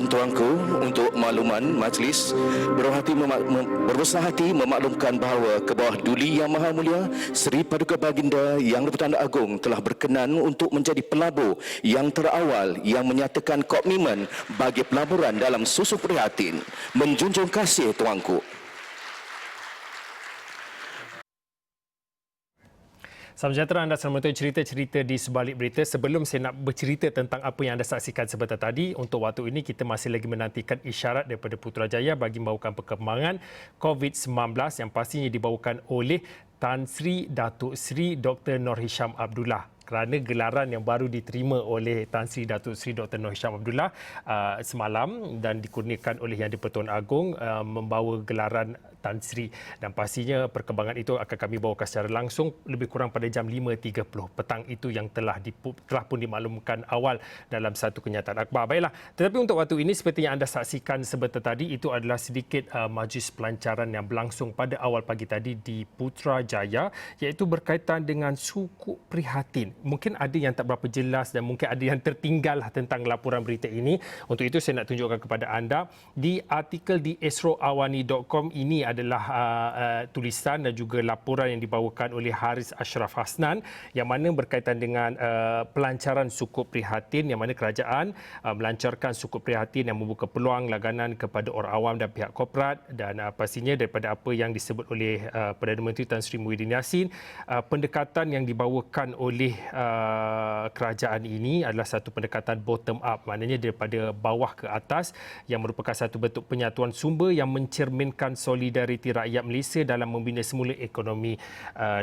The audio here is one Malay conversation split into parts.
tuan-tuanku, untuk makluman majlis berbesar hati memaklumkan bahawa ke bawah Duli Yang Maha Mulia Seri Paduka Baginda Yang Bertanda Agung telah berkenan untuk menjadi pelabur yang terawal yang menyatakan komitmen bagi pelaburan dalam susu prihatin. Menjunjung kasih tuanku. Salam sejahtera, anda sedang menonton cerita-cerita di sebalik berita. Sebelum saya nak bercerita tentang apa yang anda saksikan sebentar tadi, untuk waktu ini kita masih lagi menantikan isyarat daripada Putrajaya bagi membawakan perkembangan COVID-19 yang pastinya dibawakan oleh Tan Sri Datuk Seri Dr. Noor Hisham Abdullah. Kerana gelaran yang baru diterima oleh Tan Sri Datuk Seri Dr. Noor Hisham Abdullah semalam dan dikurniakan oleh Yang di-Pertuan Agong membawa gelaran Tan Sri, dan pastinya perkembangan itu akan kami bawakan secara langsung lebih kurang pada jam 5.30 petang itu yang telah pun dimaklumkan awal dalam satu kenyataan akhbar. Baiklah, tetapi untuk waktu ini seperti yang anda saksikan sebentar tadi, itu adalah sedikit majlis pelancaran yang berlangsung pada awal pagi tadi di Putrajaya, iaitu berkaitan dengan sukuk prihatin. Mungkin ada yang tak berapa jelas dan mungkin ada yang tertinggal tentang laporan berita ini. Untuk itu saya nak tunjukkan kepada anda di artikel di esroawani.com. Ini adalah tulisan dan juga laporan yang dibawakan oleh Haris Ashraf Hasnan yang mana berkaitan dengan pelancaran sukuk prihatin, yang mana kerajaan melancarkan sukuk prihatin yang membuka peluang langganan kepada orang awam dan pihak korporat, dan pastinya daripada apa yang disebut oleh Perdana Menteri Tan Sri Muhyiddin Yassin, pendekatan yang dibawakan oleh kerajaan ini adalah satu pendekatan bottom up, maknanya daripada bawah ke atas, yang merupakan satu bentuk penyatuan sumber yang mencerminkan solidariti rakyat Malaysia dalam membina semula ekonomi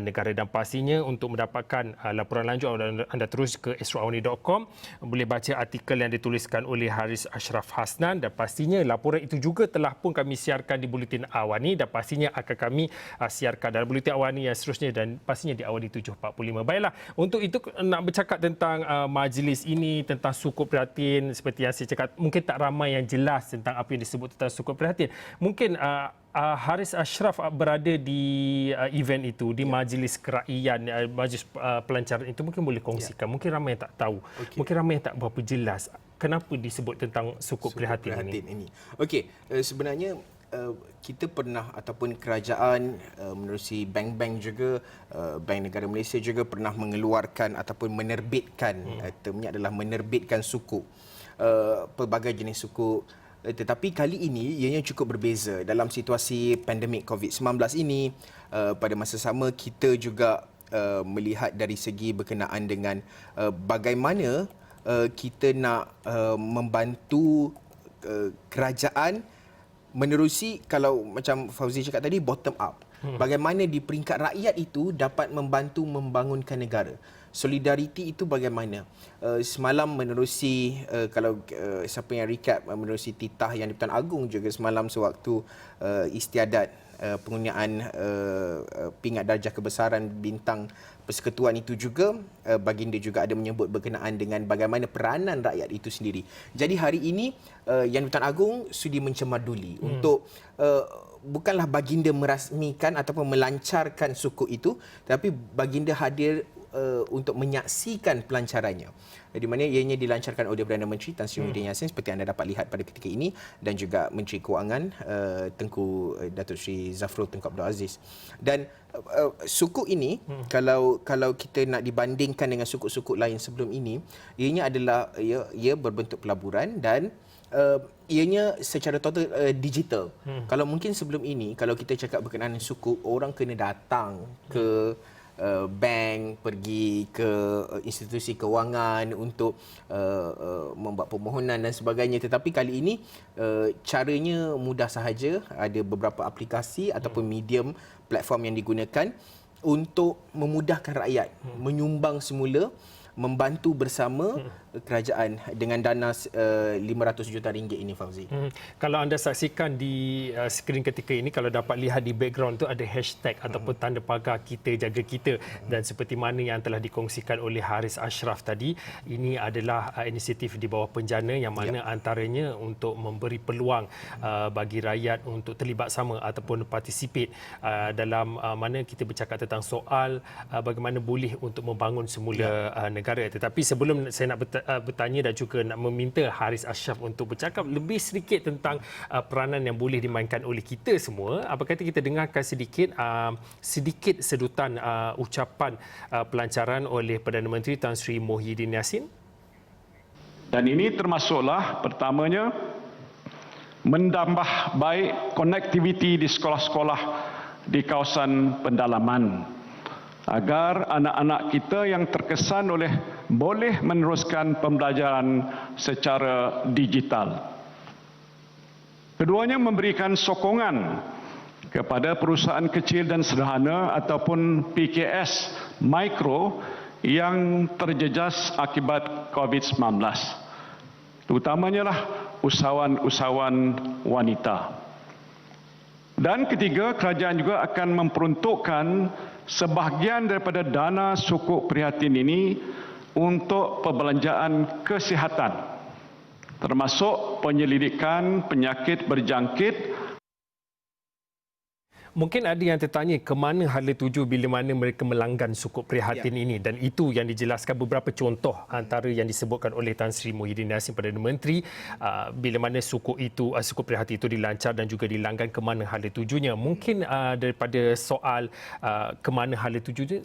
negara. Dan pastinya untuk mendapatkan laporan lanjut, anda terus ke esroawani.com, boleh baca artikel yang dituliskan oleh Haris Ashraf Hasnan, dan pastinya laporan itu juga telah pun kami siarkan di Buletin Awani, dan pastinya akan kami siarkan dalam Buletin Awani yang seterusnya, dan pastinya di Awani 745. Baiklah, untuk itu nak bercakap tentang majlis ini, tentang sukuk prihatin, seperti yang saya cakap, mungkin tak ramai yang jelas tentang apa yang disebut tentang sukuk prihatin. Mungkin Haris Ashraf berada di event itu, di majlis keraian, majlis pelancaran itu, mungkin boleh kongsikan. Mungkin ramai yang tak tahu. Mungkin ramai yang tak berapa jelas kenapa disebut tentang sukuk prihatin ini. Okey, sebenarnya kita pernah, ataupun kerajaan menerusi bank-bank juga, Bank Negara Malaysia juga pernah mengeluarkan ataupun menerbitkan, termnya adalah menerbitkan sukuk, pelbagai jenis sukuk. Tetapi kali ini ianya cukup berbeza dalam situasi pandemik COVID-19 ini. Pada masa sama kita juga melihat dari segi berkenaan dengan bagaimana kita nak membantu kerajaan menerusi, kalau macam Fauzi cakap tadi, bottom up. Bagaimana di peringkat rakyat itu dapat membantu membangunkan negara. Solidariti itu bagaimana? Semalam menerusi, kalau siapa yang recap, menerusi titah Yang di-Pertuan Agong juga semalam sewaktu istiadat penggunaan pingat darjah kebesaran bintang persekutuan itu juga, baginda juga ada menyebut berkenaan dengan bagaimana peranan rakyat itu sendiri. Jadi hari ini Yang di-Pertuan Agong sudi mencemar Duli untuk bukanlah baginda merasmikan ataupun melancarkan sukuk itu, tapi baginda hadir untuk menyaksikan pelancarannya, di mana ianya dilancarkan oleh Perdana Menteri Tan Sri Muhyiddin Yassin seperti anda dapat lihat pada ketika ini, dan juga Menteri Kewangan Tengku Datuk Seri Zafrul Tengku Abdul Aziz. Dan sukuk ini, kalau kita nak dibandingkan dengan sukuk-sukuk lain sebelum ini, ianya adalah ia berbentuk pelaburan dan ianya secara total digital. Kalau mungkin sebelum ini, kalau kita cakap berkenaan sukuk, orang kena datang ke bank, pergi ke institusi kewangan untuk membuat permohonan dan sebagainya. Tetapi kali ini caranya mudah sahaja. Ada beberapa aplikasi ataupun medium platform yang digunakan untuk memudahkan rakyat menyumbang semula, membantu bersama kerajaan dengan dana 500 juta ringgit ini, Fauzi. Kalau anda saksikan di skrin ketika ini, kalau dapat lihat di background tu ada hashtag ataupun tanda pagar kita jaga kita, dan seperti mana yang telah dikongsikan oleh Haris Ashraf tadi, ini adalah inisiatif di bawah penjana yang mana antaranya untuk memberi peluang bagi rakyat untuk terlibat sama ataupun participate dalam mana kita bercakap tentang soal bagaimana boleh untuk membangun semula negara negara. Tetapi sebelum saya nak bertanya dan juga nak meminta Haris Ashraf untuk bercakap lebih sedikit tentang peranan yang boleh dimainkan oleh kita semua, apa kata kita dengarkan sedikit sedutan ucapan pelancaran oleh Perdana Menteri Tan Sri Muhyiddin Yassin. Dan ini termasuklah pertamanya menambah baik konektiviti di sekolah-sekolah di kawasan pendalaman agar anak-anak kita yang terkesan boleh meneruskan pembelajaran secara digital. Keduanya memberikan sokongan kepada perusahaan kecil dan sederhana ataupun PKS mikro yang terjejas akibat COVID-19. Terutamanya lah usahawan-usahawan wanita. Dan ketiga, kerajaan juga akan memperuntukkan sebahagian daripada dana sukuk prihatin ini untuk perbelanjaan kesihatan, termasuk penyelidikan penyakit berjangkit. Mungkin ada yang tertanya ke mana hala tuju bila mana mereka melanggan sukuk prihatin ini, dan itu yang dijelaskan beberapa contoh antara yang disebutkan oleh Tan Sri Muhyiddin Yassin Perdana Menteri bila mana sukuk prihatin itu dilancar dan juga dilanggan ke mana hala tujunya. Mungkin daripada soal ke mana hala tujunya,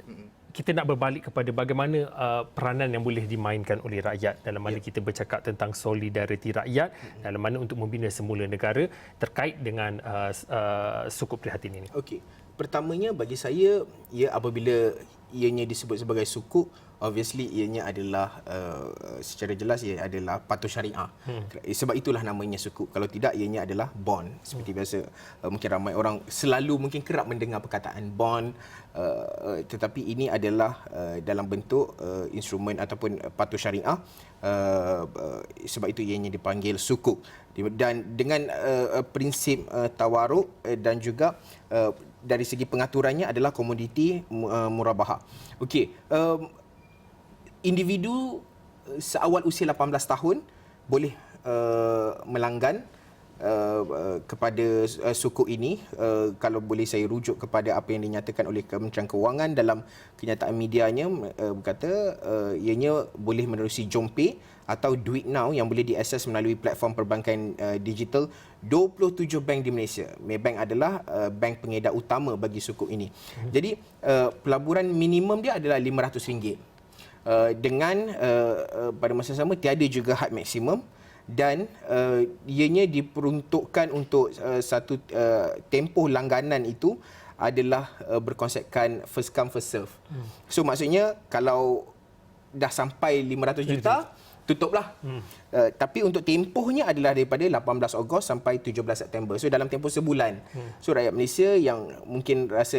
kita nak berbalik kepada bagaimana peranan yang boleh dimainkan oleh rakyat dalam mana kita bercakap tentang solidariti rakyat dalam mana untuk membina semula negara terkait dengan sukuk prihatin ini. Okey. Pertamanya bagi saya, apabila ianya disebut sebagai sukuk, obviously ianya adalah secara jelas ia adalah patuh syariah. Sebab itulah namanya sukuk. Kalau tidak, ianya adalah bond. Seperti biasa, mungkin ramai orang mungkin kerap mendengar perkataan bond, tetapi ini adalah dalam bentuk instrumen ataupun patuh syariah. Sebab itu ianya dipanggil sukuk. Dan dengan prinsip tawaruk dan juga dari segi pengaturannya adalah komoditi murabahah. Okey, individu seawal usia 18 tahun boleh melanggan kepada sukuk ini. Kalau boleh saya rujuk kepada apa yang dinyatakan oleh Kementerian Kewangan dalam kenyataan medianya, berkata ianya boleh menerusi JomPay atau Duit Now yang boleh diakses melalui platform perbankan digital 27 bank di Malaysia. Maybank adalah bank pengedar utama bagi sukuk ini. Jadi pelaburan minimum dia adalah RM500. Dengan pada masa sama tiada juga had maksimum, dan ianya diperuntukkan untuk satu tempoh langganan itu adalah berkonsepkan first come first serve. So maksudnya kalau dah sampai 500 juta tutuplah. Tapi untuk tempohnya adalah daripada 18 Ogos sampai 17 September. So dalam tempoh sebulan. So rakyat Malaysia yang mungkin rasa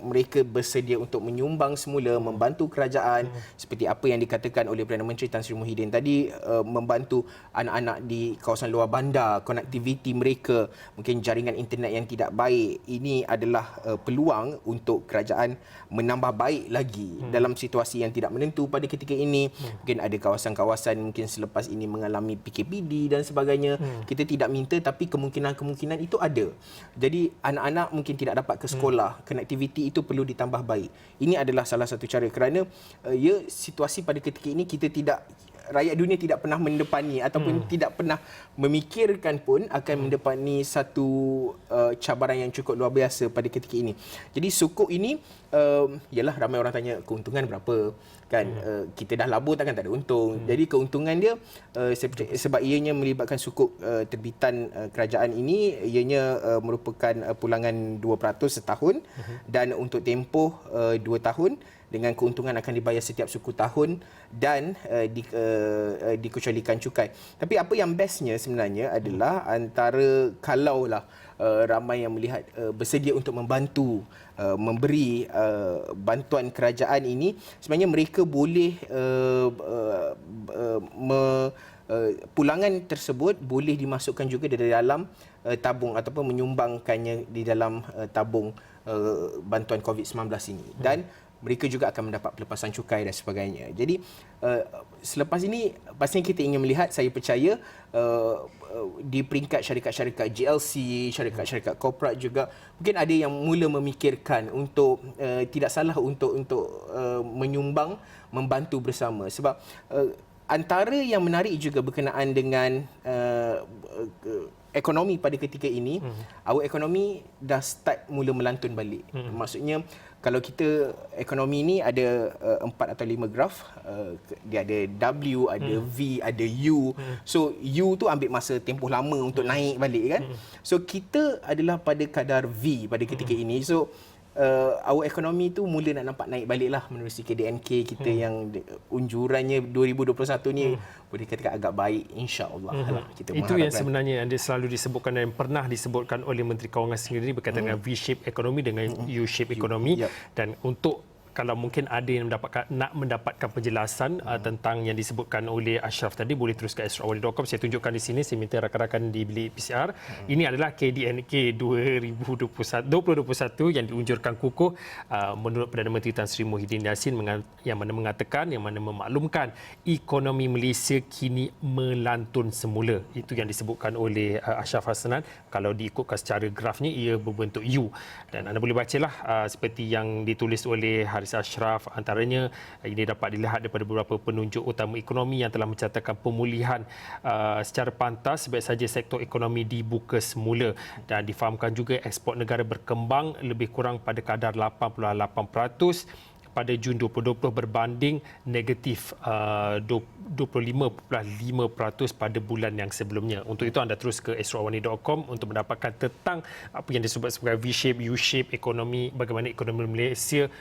mereka bersedia untuk menyumbang semula, membantu kerajaan seperti apa yang dikatakan oleh Perdana Menteri Tan Sri Muhyiddin tadi, membantu anak-anak di kawasan luar bandar, konektiviti mereka, mungkin jaringan internet yang tidak baik. Ini adalah peluang untuk kerajaan menambah baik lagi dalam situasi yang tidak menentu pada ketika ini. Mungkin ada kawasan-kawasan mungkin selepas ini mengalami PKPD dan sebagainya. Kita tidak minta, tapi kemungkinan-kemungkinan itu ada. Jadi anak-anak mungkin tidak dapat ke sekolah. Konektiviti itu perlu ditambah baik. Ini adalah salah satu cara, kerana situasi pada ketika ini rakyat dunia tidak pernah mendepani ataupun tidak pernah memikirkan pun akan mendepani satu cabaran yang cukup luar biasa pada ketika ini. Jadi sukuk ini, yalah ramai orang tanya keuntungan berapa kan. Kita dah labur takkan tak ada untung. Jadi keuntungan dia sebab ianya melibatkan sukuk terbitan kerajaan ini, ianya merupakan pulangan 2% setahun dan untuk tempoh 2 tahun, dengan keuntungan akan dibayar setiap suku tahun dan dikecualikan cukai. Tapi apa yang bestnya sebenarnya adalah antara kalaulah ramai yang melihat bersedia untuk membantu, memberi bantuan kerajaan ini, sebenarnya mereka boleh pulangan tersebut boleh dimasukkan juga di dalam tabung ataupun menyumbangkannya di dalam tabung bantuan COVID-19 ini. Dan mereka juga akan mendapat pelepasan cukai dan sebagainya. Jadi selepas ini pastinya kita ingin melihat, saya percaya di peringkat syarikat-syarikat GLC, syarikat-syarikat korporat juga mungkin ada yang mula memikirkan untuk tidak salah untuk menyumbang, membantu bersama. Sebab antara yang menarik juga berkenaan dengan ekonomi pada ketika ini, our ekonomi dah start mula melantun balik. Maksudnya kalau kita ekonomi ni ada 4 atau 5 graf, dia ada W, ada V, ada U. So U tu ambil masa tempoh lama untuk naik balik kan. So kita adalah pada kadar V pada ketika ini. So our ekonomi tu mula nak nampak naik balik lah menerusi KDNK kita yang unjurannya 2021 ni boleh katakan agak baik, insya-Allah lah kita itu yang sebenarnya yang selalu disebutkan dan pernah disebutkan oleh Menteri Kewangan sendiri berkaitan dengan V-shape ekonomi dengan U-shape ekonomi. Dan untuk kalau mungkin ada yang nak mendapatkan penjelasan tentang yang disebutkan oleh Ashraf tadi, boleh terus ke astrawali.com. Saya tunjukkan di sini, saya minta rakan-rakan di bilik PCR. Ini adalah KDNK 2021 yang diunjurkan kukuh menurut Perdana Menteri Tan Sri Muhyiddin Yassin yang mana mengatakan, yang mana memaklumkan ekonomi Malaysia kini melantun semula. Itu yang disebutkan oleh Ashraf Hassanan. Kalau diikutkan secara grafnya, ia berbentuk U. Dan anda boleh bacalah seperti yang ditulis oleh Haris Ashraf, antaranya ini dapat dilihat daripada beberapa penunjuk utama ekonomi yang telah mencatatkan pemulihan secara pantas sebaik saja sektor ekonomi dibuka semula, dan difahamkan juga ekspor negara berkembang lebih kurang pada kadar 8.8% pada Jun 2020 berbanding negatif 25.5% pada bulan yang sebelumnya. Untuk itu anda terus ke astrawani.com untuk mendapatkan tentang apa yang disebut sebagai V-shape, U-shape ekonomi, bagaimana ekonomi Malaysia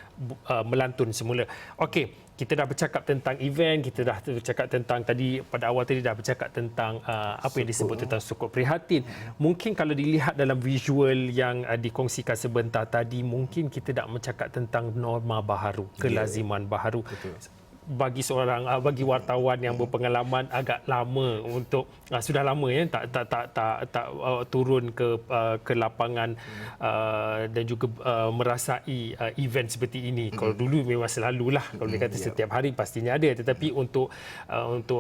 melantun semula. Okey, kita dah bercakap tentang event, kita dah bercakap tentang tadi pada awal tadi dah bercakap tentang apa yang disebut tentang sukuk prihatin. Mungkin kalau dilihat dalam visual yang dikongsikan sebentar tadi, mungkin kita dah bercakap tentang norma baharu, kelaziman baharu. Betul. Bagi wartawan yang berpengalaman agak lama untuk sudah lama ya tak turun ke lapangan dan juga merasai event seperti ini. Kalau dulu memang selalulah, kalau dia kata setiap hari pastinya ada, tetapi untuk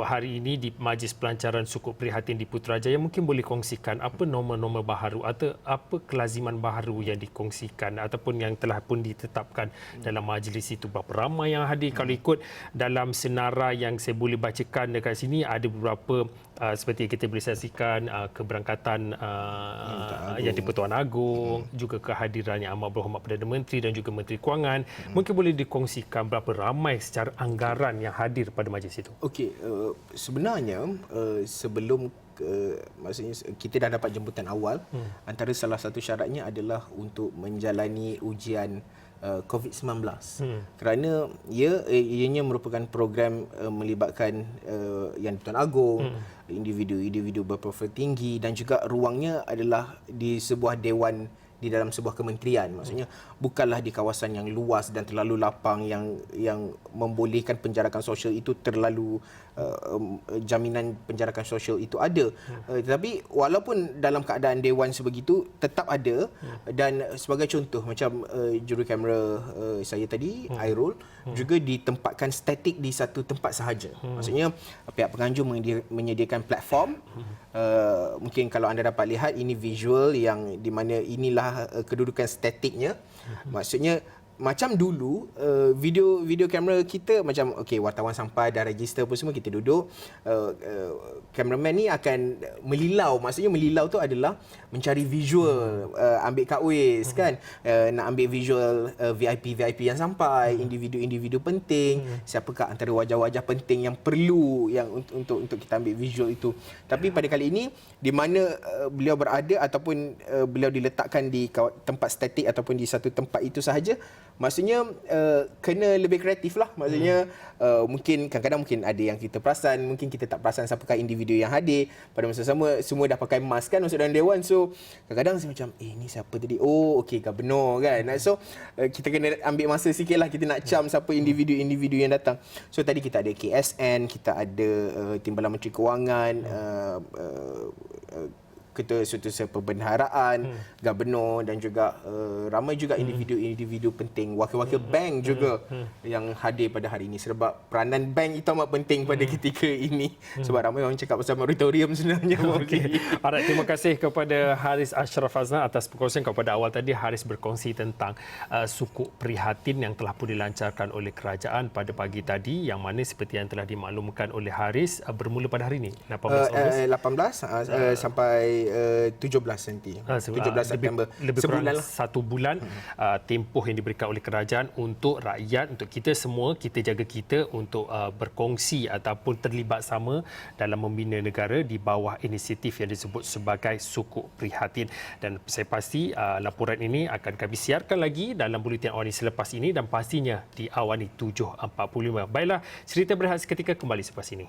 hari ini di Majlis Pelancaran Sukuk Prihatin di Putrajaya, mungkin boleh kongsikan apa norma-norma baharu atau apa kelaziman baharu yang dikongsikan ataupun yang telah pun ditetapkan dalam majlis itu. Berapa ramai yang hadir? Kalau ikut dalam senarai yang saya boleh bacakan dekat sini, ada beberapa seperti kita boleh saksikan keberangkatan Yang di-Pertuan Agong, juga kehadiran Yang Amat Berhormat Perdana Menteri dan juga Menteri Kewangan. Mungkin boleh dikongsikan berapa ramai secara anggaran yang hadir pada majlis itu. Okey, sebenarnya sebelum maksudnya kita dah dapat jemputan awal, antara salah satu syaratnya adalah untuk menjalani ujian COVID-19 kerana ianya merupakan program melibatkan Yang di-Pertuan Agong, individu-individu berprofil tinggi, dan juga ruangnya adalah di sebuah dewan di dalam sebuah kementerian. Maksudnya bukanlah di kawasan yang luas dan terlalu lapang yang membolehkan penjarakan sosial itu terlalu jaminan penjarakan sosial itu ada. Tetapi walaupun dalam keadaan dewan sebegitu tetap ada, dan sebagai contoh macam juru kamera saya tadi, Airul, juga ditempatkan statik di satu tempat sahaja. Maksudnya pihak penganjur menyediakan platform. Mungkin kalau anda dapat lihat, ini visual yang di mana inilah kedudukan statiknya. Maksudnya macam dulu video kamera kita macam wartawan sampai dah register apa semua, kita duduk, kameraman ni akan melilau. Maksudnya melilau tu adalah mencari visual, ambil kat Waze kan, nak ambil visual VIP yang sampai, individu-individu penting, siapakah antara wajah-wajah penting yang perlu yang untuk kita ambil visual itu. Tapi pada kali ini di mana beliau berada ataupun beliau diletakkan di tempat statik ataupun di satu tempat itu sahaja, maksudnya kena lebih kreatif lah. Maksudnya mungkin kadang-kadang mungkin ada yang kita perasan, mungkin kita tak perasan siapakah individu yang hadir. Pada masa sama semua dah pakai mask kan masuk dalam dewan. So kadang-kadang saya macam ni siapa tadi? Oh okey, Gubernur kan. So kita kena ambil masa sikit lah, kita nak cam siapa individu-individu yang datang. So tadi kita ada KSN, kita ada Timbalan Menteri Kewangan, Ketua Perbendaharaan, Gubernur dan juga ramai juga individu-individu penting, wakil-wakil bank juga yang hadir pada hari ini, sebab peranan bank itu amat penting pada ketika ini, sebab ramai orang cakap pasal moratorium sebenarnya. Okey. Alright, terima kasih kepada Haris Ashraf Azlan atas perkongsian. Kepada awal tadi Haris berkongsi tentang sukuk prihatin yang telah pun dilancarkan oleh kerajaan pada pagi tadi, yang mana seperti yang telah dimaklumkan oleh Haris bermula pada hari ini 18 Ogos 18 sampai 17 nanti. 17 September. Lebih kurang Sebulan lah. 1 bulan tempoh yang diberikan oleh kerajaan untuk rakyat, untuk kita semua, kita jaga kita untuk berkongsi ataupun terlibat sama dalam membina negara di bawah inisiatif yang disebut sebagai sukuk prihatin. Dan saya pasti laporan ini akan kami siarkan lagi dalam buletin awani selepas ini dan pastinya di awani 7.45. Baiklah, cerita berehat seketika kembali selepas ini.